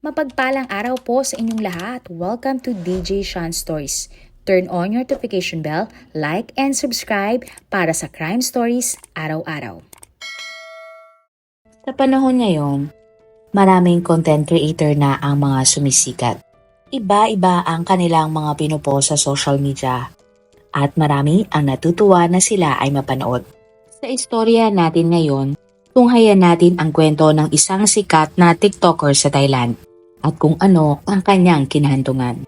Mapagpalang araw po sa inyong lahat. Welcome to DJ Sean Stories. Turn on your notification bell, like and subscribe para sa crime stories araw-araw. Sa panahon ngayon, maraming content creator na ang mga sumisikat. Iba-iba ang kanilang mga pinupost sa social media at marami ang natutuwa na sila ay mapanood. Sa istorya natin ngayon, tunghayan natin ang kwento ng isang sikat na TikToker sa Thailand at kung ano ang kanyang kinahantungan.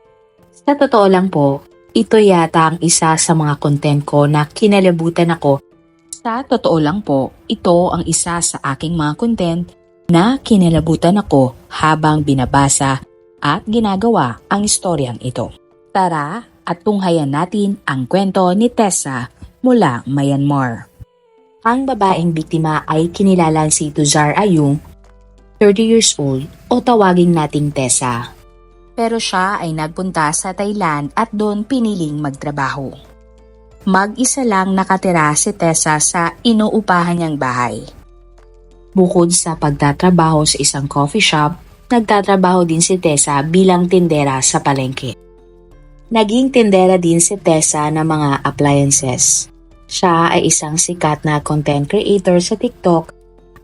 Sa totoo lang po, ito yata ang isa sa mga content ko na kinalabutan ako. Sa totoo lang po, ito ang isa sa aking mga content na kinalabutan ako habang binabasa at ginagawa ang istoryang ito. Tara at tunghayan natin ang kwento ni Tessa mula Myanmar. Ang babaeng biktima ay kinilalang si Tuzar Ayung, 30 years old o tawaging nating Tessa. Pero siya ay nagpunta sa Thailand at doon piniling magtrabaho. Mag-isa lang nakatira si Tessa sa inuupahan niyang bahay. Bukod sa pagtatrabaho sa isang coffee shop, nagtatrabaho din si Tessa bilang tindera sa palengke. Naging tindera din si Tessa ng mga appliances. Siya ay isang sikat na content creator sa TikTok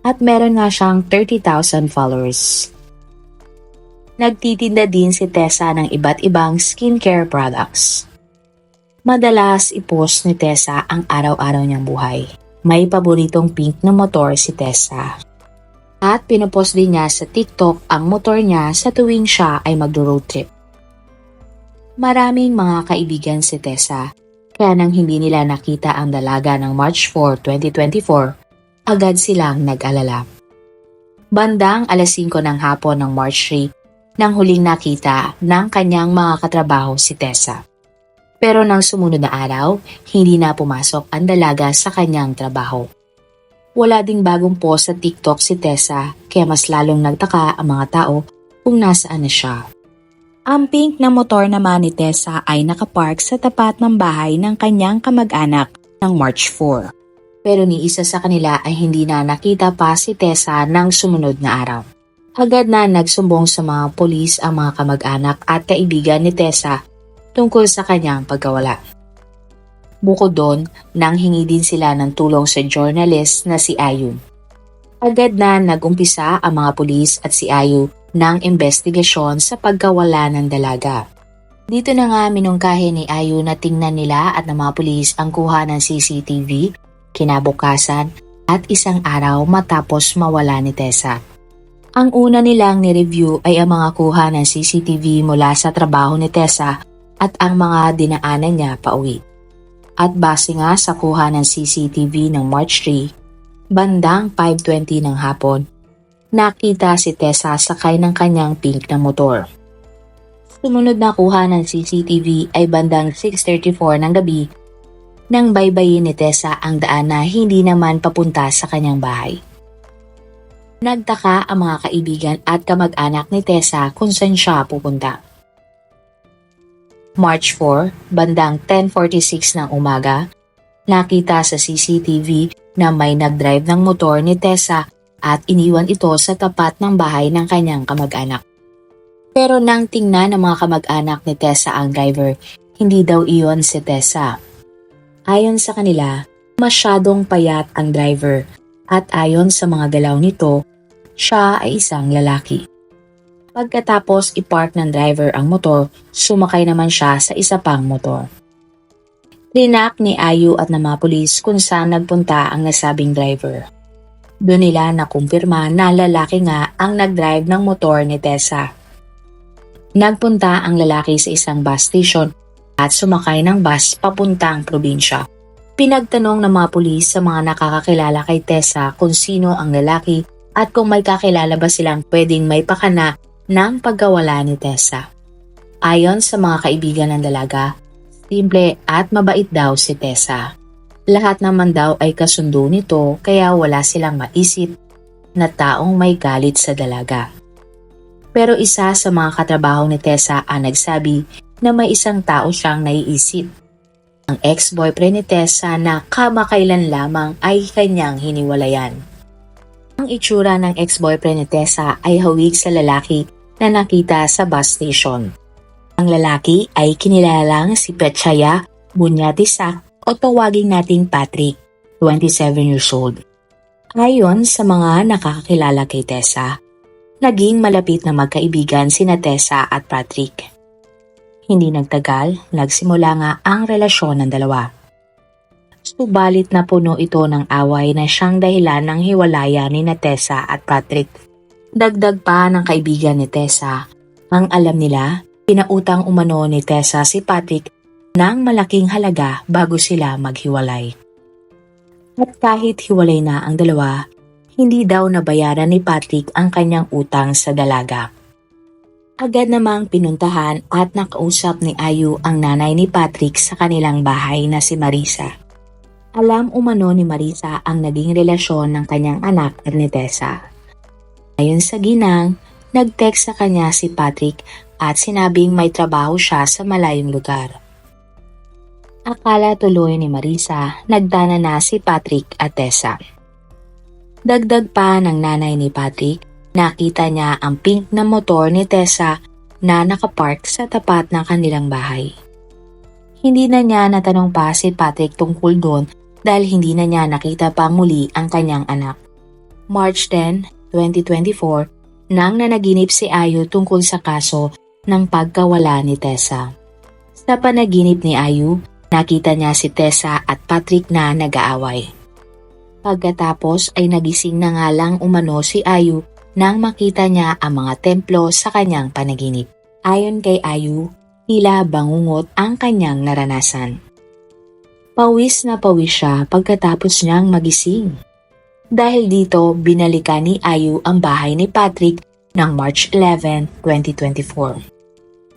at meron nga siyang 30,000 followers. Nagtitinda din si Tessa ng iba't ibang skincare products. Madalas i-post ni Tessa ang araw-araw niyang buhay. May paboritong pink na motor si Tessa. At pinupost din niya sa TikTok ang motor niya sa tuwing siya ay magro-road trip. Maraming mga kaibigan si Tessa. Kaya nang hindi nila nakita ang dalaga ng March 4, 2024, agad silang nag-alala. Bandang alas 5 ng hapon ng March 3, nang huling nakita ng kanyang mga katrabaho si Tessa. Pero nang sumunod na araw, hindi na pumasok ang dalaga sa kanyang trabaho. Wala ding bagong post sa TikTok si Tessa, kaya mas lalong nagtaka ang mga tao kung nasaan na siya. Ang pink na motor naman ni Tessa ay nakapark sa tapat ng bahay ng kanyang kamag-anak ng March 4. Pero ni isa sa kanila ay hindi na nakita pa si Tessa ng sumunod na araw. Agad na nagsumbong sa mga pulis ang mga kamag-anak at kaibigan ni Tessa tungkol sa kanyang pagkawala. Bukod doon, nanghingi din sila ng tulong sa journalist na si Ayun. Agad na nagumpisa ang mga pulis at si Ayu ng investigasyon sa pagkawala ng dalaga. Dito na nga minungkahi ni Ayu na tingnan nila at ng mga pulis ang kuha ng CCTV, kinabukasan at isang araw matapos mawala ni Tessa. Ang una nilang ni-review ay ang mga kuha ng CCTV mula sa trabaho ni Tessa at ang mga dinaanan niya pauwi. At base nga sa kuha ng CCTV ng March 3, bandang 5:20 ng hapon, nakita si Tessa sakay ng kanyang pink na motor. Sumunod na kuha ng CCTV ay bandang 6:34 ng gabi nang baybayin ni Tessa ang daan na hindi naman papunta sa kanyang bahay. Nagtaka ang mga kaibigan at kamag-anak ni Tessa kung saan siya pupunta. March 4, bandang 10:46 ng umaga, nakita sa CCTV na may nag-drive ng motor ni Tessa at iniwan ito sa tapat ng bahay ng kanyang kamag-anak. Pero nang tingnan ng mga kamag-anak ni Tessa ang driver, hindi daw iyon si Tessa. Ayon sa kanila, masyadong payat ang driver at ayon sa mga galaw nito, siya ay isang lalaki. Pagkatapos ipark ng driver ang motor, sumakay naman siya sa isa pang motor. Rinak ni Ayu at ng mga pulis kung saan nagpunta ang nasabing driver. Doon nila nakumpirma na lalaki nga ang nag-drive ng motor ni Tessa. Nagpunta ang lalaki sa isang bus station at sumakay ng bus papuntang probinsya. Pinagtanong ng mga pulis sa mga nakakakilala kay Tessa kung sino ang lalaki at kung may kakilala ba silang pwedeng may pakana ng pagkawala ni Tessa. Ayon sa mga kaibigan ng dalaga, simple at mabait daw si Tessa. Lahat naman daw ay kasundo nito kaya wala silang maisip na taong may galit sa dalaga. Pero isa sa mga katrabaho ni Tessa ang nagsabi na may isang tao siyang naiisip. Ang ex-boyfriend ni Tessa na kamakailan lamang ay kanyang hiniwalayan. Ang itsura ng ex-boyfriend ni Tessa ay hawig sa lalaki na nakita sa bus station. Ang lalaki ay kinilalang si Petchaya Bunyatisak o tawagin nating Patrick, 27 years old. Ayon sa mga nakakakilala kay Tessa, naging malapit na magkaibigan sina Tessa at Patrick. Hindi nagtagal, nagsimula nga ang relasyon ng dalawa. Subalit na puno ito ng away na siyang dahilan ng hiwalayan ni Tessa at Patrick. Dagdag pa ng kaibigan ni Tessa, ang alam nila, pinautang umano ni Tessa si Patrick ng malaking halaga bago sila maghiwalay. At kahit hiwalay na ang dalawa, hindi daw nabayaran ni Patrick ang kanyang utang sa dalaga. Agad namang pinuntahan at nakausap ni Ayu ang nanay ni Patrick sa kanilang bahay na si Marisa. Alam umano ni Marisa ang naging relasyon ng kanyang anak at ni Tessa. Ayon sa ginang, nag-text sa kanya si Patrick at sinabing may trabaho siya sa malayong lugar. Akala tuloy ni Marisa, nagdana na si Patrick at Tessa. Dagdag pa ng nanay ni Patrick, nakita niya ang pink na motor ni Tessa na nakapark sa tapat ng kanilang bahay. Hindi na niya natanong pa si Patrick tungkol doon dahil hindi na niya nakita pa muli ang kanyang anak. March 10, 2024, nang nanaginip si Ayu tungkol sa kaso ng pagkawala ni Tessa. Sa panaginip ni Ayu, nakita niya si Tessa at Patrick na nag-aaway. Pagkatapos ay nagising na nga lang umano si Ayu nang makita niya ang mga templo sa kanyang panaginip. Ayon kay Ayu, tila bangungot ang kanyang naranasan. Pawis na pawis siya pagkatapos niyang magising. Dahil dito, binalikan ni Ayu ang bahay ni Patrick ng March 11, 2024.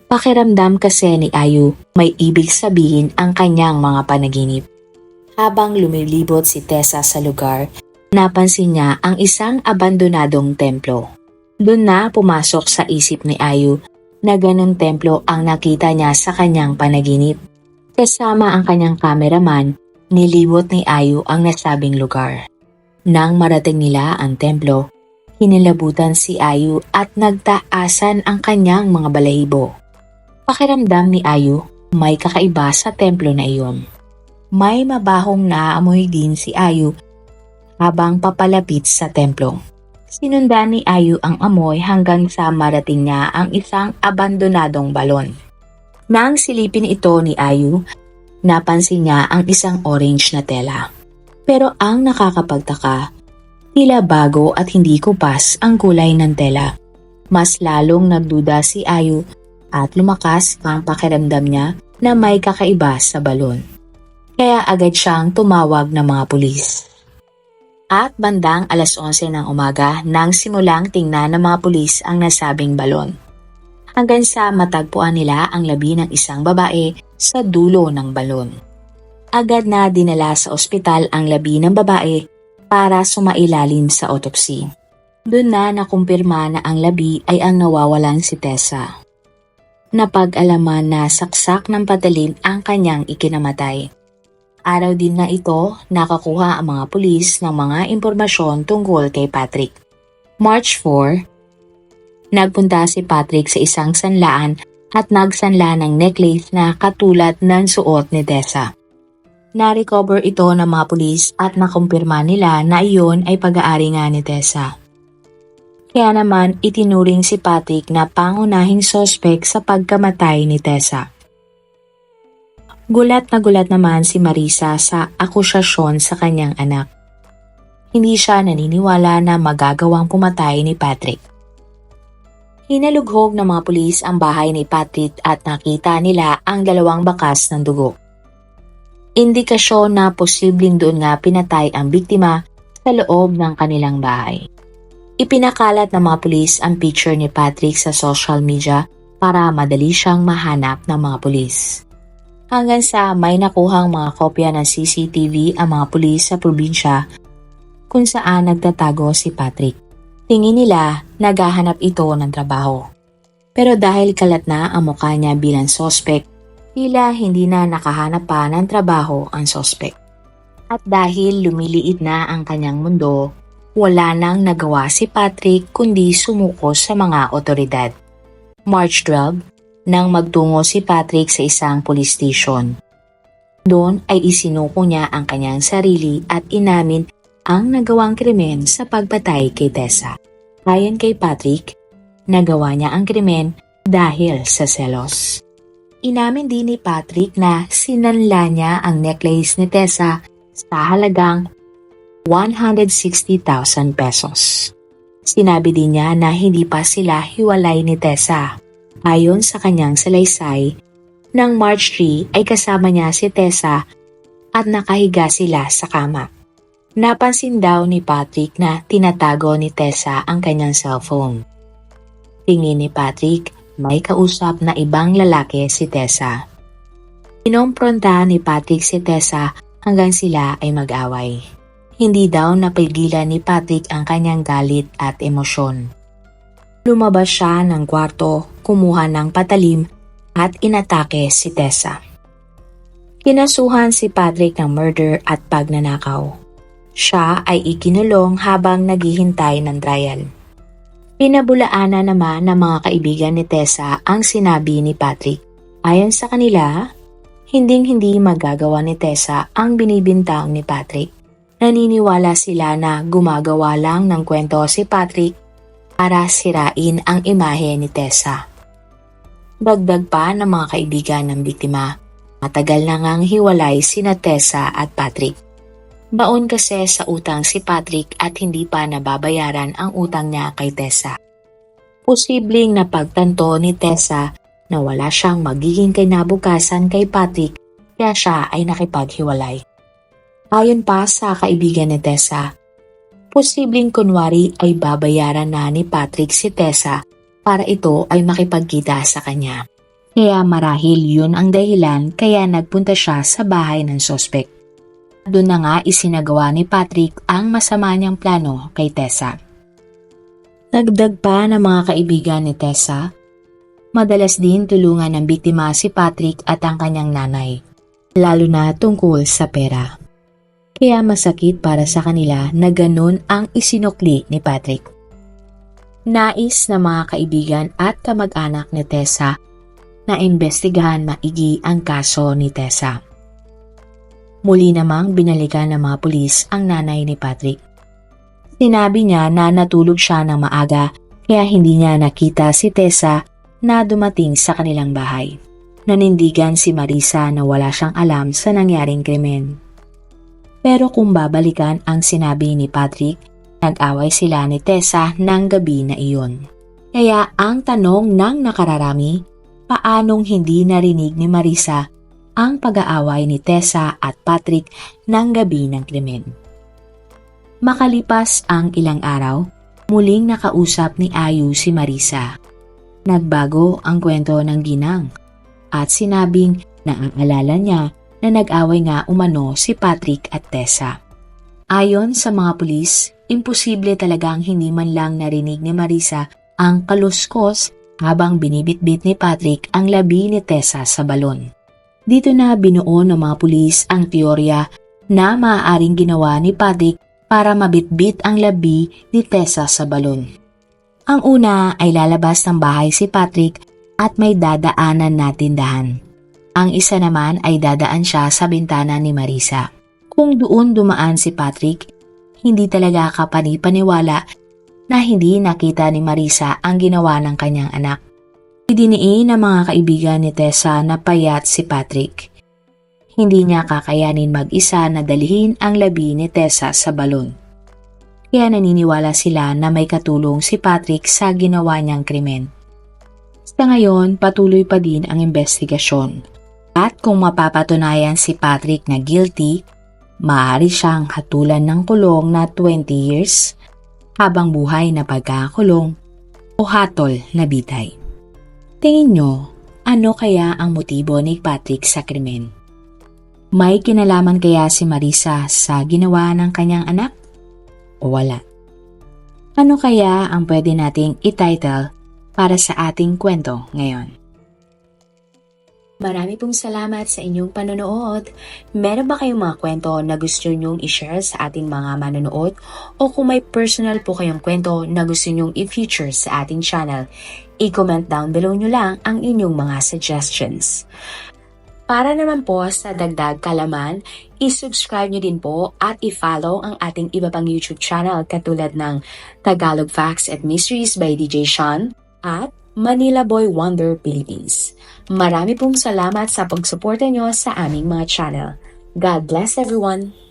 Pakiramdam kasi ni Ayu may ibig sabihin ang kanyang mga panaginip. Habang lumilibot si Tessa sa lugar, napansin niya ang isang abandonadong templo. Doon na pumasok sa isip ni Ayu na ganung templo ang nakita niya sa kanyang panaginip. Kasama ang kanyang cameraman, nilibot ni Ayu ang nasabing lugar. Nang marating nila ang templo, hinilabutan si Ayu at nagtaasan ang kanyang mga balahibo. Pakiramdam ni Ayu, may kakaiba sa templo na iyon. May mabahong naaamoy din si Ayu habang papalapit sa templo. Sinundan ni Ayu ang amoy hanggang sa marating niya ang isang abandonadong balon. Nang silipin ito ni Ayu, napansin niya ang isang orange na tela. Pero ang nakakapagtaka, tila bago at hindi kupas ang kulay ng tela. Mas lalong nagduda si Ayu at lumakas ang pakiramdam niya na may kakaiba sa balon. Kaya agad siyang tumawag ng mga pulis. At bandang alas 11 ng umaga nang simulang tingnan ng mga pulis ang nasabing balon. Hanggang sa matagpuan nila ang labi ng isang babae sa dulo ng balon. Agad na dinala sa ospital ang labi ng babae para sumailalim sa autopsy. Doon na nakumpirma na ang labi ay ang nawawalan si Tessa. Napag-alaman na saksak ng patalim ang kanyang ikinamatay. Araw din na ito, nakakuha ang mga pulis ng mga impormasyon tungkol kay Patrick. March 4, nagpunta si Patrick sa isang sanlaan at nagsanla ng necklace na katulad ng suot ni Tessa. Na-recover ito ng mga pulis at nakumpirma nila na iyon ay pag-aari nga ni Tessa. Kaya naman itinuring si Patrick na pangunahing sospek sa pagkamatay ni Tessa. Gulat na gulat naman si Marisa sa akusasyon sa kanyang anak. Hindi siya naniniwala na magagawang pumatay ni Patrick. Hinalughog ng mga pulis ang bahay ni Patrick at nakita nila ang 2 bakas ng dugo. Indikasyon na posibleng doon nga pinatay ang biktima sa loob ng kanilang bahay. Ipinakalat ng mga pulis ang picture ni Patrick sa social media para madali siyang mahanap ng mga pulis. Hanggang sa may nakuhang mga kopya ng CCTV ang mga pulis sa probinsya kung saan nagtatago si Patrick. Tingin nila naghahanap ito ng trabaho. Pero dahil kalat na ang mukha niya bilang sospek, tila hindi na nakahanap pa ng trabaho ang sospek. At dahil lumiliit na ang kanyang mundo, wala nang nagawa si Patrick kundi sumuko sa mga otoridad. March 12, nang magtungo si Patrick sa isang police station. Doon ay isinuko niya ang kanyang sarili at inamin ang nagawang krimen sa pagpatay kay Tessa. Ayon kay Patrick, nagawa niya ang krimen dahil sa selos. Inamin din ni Patrick na sinanla niya ang necklace ni Tessa sa halagang 160,000 pesos. Sinabi din niya na hindi pa sila hiwalay ni Tessa. Ayon sa kanyang salaysay, nang March 3 ay kasama niya si Tessa at nakahiga sila sa kama. Napansin daw ni Patrick na tinatago ni Tessa ang kanyang cellphone. Tingin ni Patrick, may kausap na ibang lalaki si Tessa. Kinompronta ni Patrick si Tessa hanggang sila ay mag-away. Hindi daw napigilan ni Patrick ang kanyang galit at emosyon. Lumabas siya ng kwarto, kumuha ng patalim at inatake si Tessa. Kinasuhan si Patrick ng murder at pagnanakaw. Siya ay ikinulong habang naghihintay ng trial. Pinabulaanan naman ng mga kaibigan ni Tessa ang sinabi ni Patrick. Ayon sa kanila, hinding-hindi magagawa ni Tessa ang binibintang ni Patrick. Naniniwala sila na gumagawa lang ng kwento si Patrick para sirain ang imahe ni Tessa. Dagdag pa ng mga kaibigan ng biktima, matagal na ngang hiwalay sina Tessa at Patrick. Baon kasi sa utang si Patrick at hindi pa nababayaran ang utang niya kay Tessa. Posibleng napagtanto ni Tessa na wala siyang magiging kinabukasan kay Patrick kaya siya ay nakipaghiwalay. Ayon pa sa kaibigan ni Tessa, posibleng kunwari ay babayaran na ni Patrick si Tessa para ito ay makipagkita sa kanya. Kaya marahil yun ang dahilan kaya nagpunta siya sa bahay ng sospek. Doon na nga isinagawa ni Patrick ang masama niyang plano kay Tessa. Dagdag pa ng mga kaibigan ni Tessa, madalas din tulungan ng biktima si Patrick at ang kanyang nanay, lalo na tungkol sa pera. Kaya masakit para sa kanila na ganun ang isinukli ni Patrick. Nais ng mga kaibigan at kamag-anak ni Tessa na imbestigahan maigi ang kaso ni Tessa. Muli namang binalikan ng mga pulis ang nanay ni Patrick. Sinabi niya na natulog siya ng maaga kaya hindi niya nakita si Tessa na dumating sa kanilang bahay. Nanindigan si Marisa na wala siyang alam sa nangyaring krimen. Pero kung babalikan ang sinabi ni Patrick, nag-away sila ni Tessa ng gabi na iyon. Kaya ang tanong ng nakararami, paanong hindi narinig ni Marisa ang pag-aaway ni Tessa at Patrick ng gabi ng krimen? Makalipas ang ilang araw, muling nakausap ni Ayu si Marisa. Nagbago ang kwento ng ginang at sinabing naaalala niya na nag-away nga umano si Patrick at Tessa. Ayon sa mga pulis, imposible talagang hindi man lang narinig ni Marisa ang kaluskos habang binibitbit ni Patrick ang labi ni Tessa sa balon. Dito na binuo ng mga pulis ang teorya na maaaring ginawa ni Patrick para mabitbit ang labi ni Tessa sa balon. Ang una ay lalabas ng bahay si Patrick at may dadaanan na tindahan. Ang isa naman ay dadaan siya sa bintana ni Marisa. Kung doon dumaan si Patrick, hindi talaga kapanipaniwala na hindi nakita ni Marisa ang ginawa ng kanyang anak. Idiniin ng mga kaibigan ni Tessa na payat si Patrick. Hindi niya kakayanin mag-isa na dalhin ang labi ni Tessa sa balon. Kaya naniniwala sila na may katulong si Patrick sa ginawa niyang krimen. Sa ngayon, patuloy pa din ang investigasyon. At kung mapapatunayan si Patrick na guilty, maaari siyang hatulan ng kulong na 20 years, habang buhay na pagkakulong o hatol na bitay. Tingin nyo, ano kaya ang motibo ni Patrick sa krimen? May kinalaman kaya si Marisa sa ginawa ng kanyang anak? O wala? Ano kaya ang pwede nating i-title para sa ating kwento ngayon? Marami pong salamat sa inyong panonood. Meron ba kayong mga kwento na gusto nyong i-share sa ating mga manonood? O kung may personal po kayong kwento na gusto nyong i-feature sa ating channel, i-comment down below nyo lang ang inyong mga suggestions. Para naman po sa dagdag kalaman, i-subscribe nyo din po at i-follow ang ating iba pang YouTube channel katulad ng Tagalog Facts and Mysteries by DJ Sean at Manila Boy Wonder Philippines. Marami pong salamat sa pagsuporta nyo sa aming mga channel. God bless everyone!